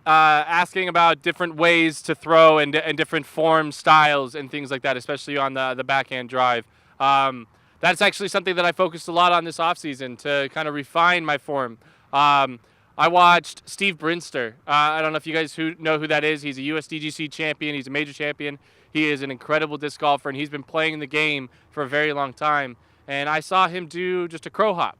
asking about different ways to throw and different form styles and things like that, especially on the backhand drive. That's actually something that I focused a lot on this offseason to kind of refine my form. I watched Steve Brinster. I don't know if you guys know who that is. He's a USDGC champion. He's a major champion. He is an incredible disc golfer, and he's been playing the game for a very long time. And I saw him do just a crow hop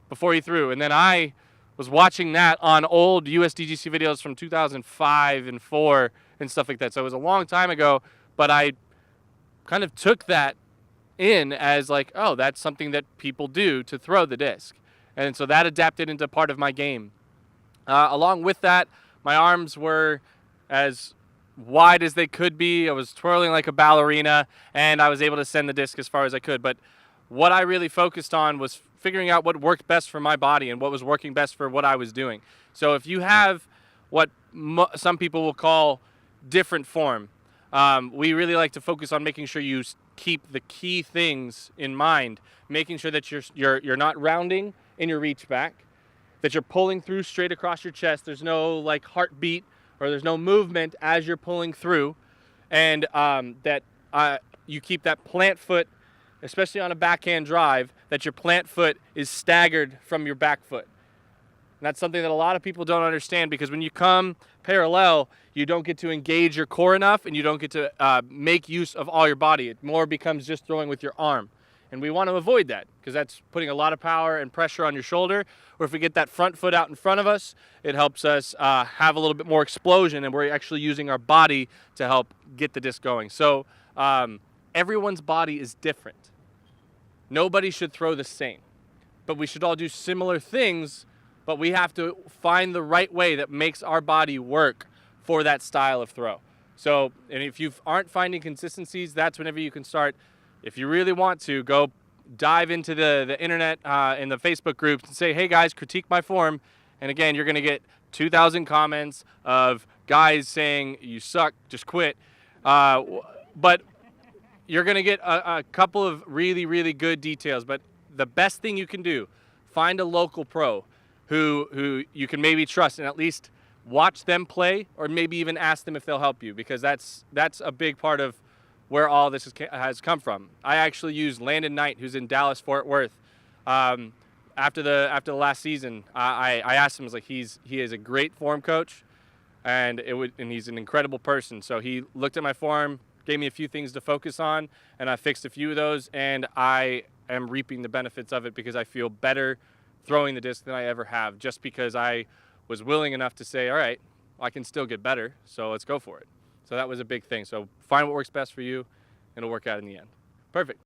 before he threw. And then I was watching that on old USDGC videos from 2005 and 4 and stuff like that. So it was a long time ago, but I kind of took that in as like, oh, that's something that people do to throw the disc. And so that adapted into part of my game. Along with that, my arms were as wide as they could be. I was twirling like a ballerina, and I was able to send the disc as far as I could. But what I really focused on was figuring out what worked best for my body and what was working best for what I was doing. So if you have what some people will call different form, we really like to focus on making sure you keep the key things in mind, making sure that you're not rounding in your reach back, that you're pulling through straight across your chest. There's no like heartbeat or there's no movement as you're pulling through, and that you keep that plant foot, especially on a backhand drive, that your plant foot is staggered from your back foot. And that's something that a lot of people don't understand, because when you come parallel, you don't get to engage your core enough, and you don't get to make use of all your body. It more becomes just throwing with your arm. And we want to avoid that, because that's putting a lot of power and pressure on your shoulder. Or if we get that front foot out in front of us, it helps us have a little bit more explosion, and we're actually using our body to help get the disc going. So everyone's body is different. Nobody should throw the same, but we should all do similar things, but we have to find the right way that makes our body work for that style of throw. So, and if you aren't finding consistencies, that's whenever you can start. If you really want to, go dive into the internet and the Facebook groups and say, hey guys, critique my form. And again, you're gonna get 2,000 comments of guys saying, you suck, just quit. But you're gonna get a couple of really, really good details. But the best thing you can do, find a local pro who you can maybe trust, and at least watch them play, or maybe even ask them if they'll help you, because that's a big part of where all this has come from. I actually used Landon Knight, who's in Dallas, Fort Worth. After the last season, I asked him, I was like, he is a great form coach, and he's an incredible person. So he looked at my form, gave me a few things to focus on, and I fixed a few of those, and I am reaping the benefits of it, because I feel better throwing the disc than I ever have, just because I was willing enough to say, all right, I can still get better, so let's go for it. So that was a big thing. So find what works best for you, and it'll work out in the end. Perfect.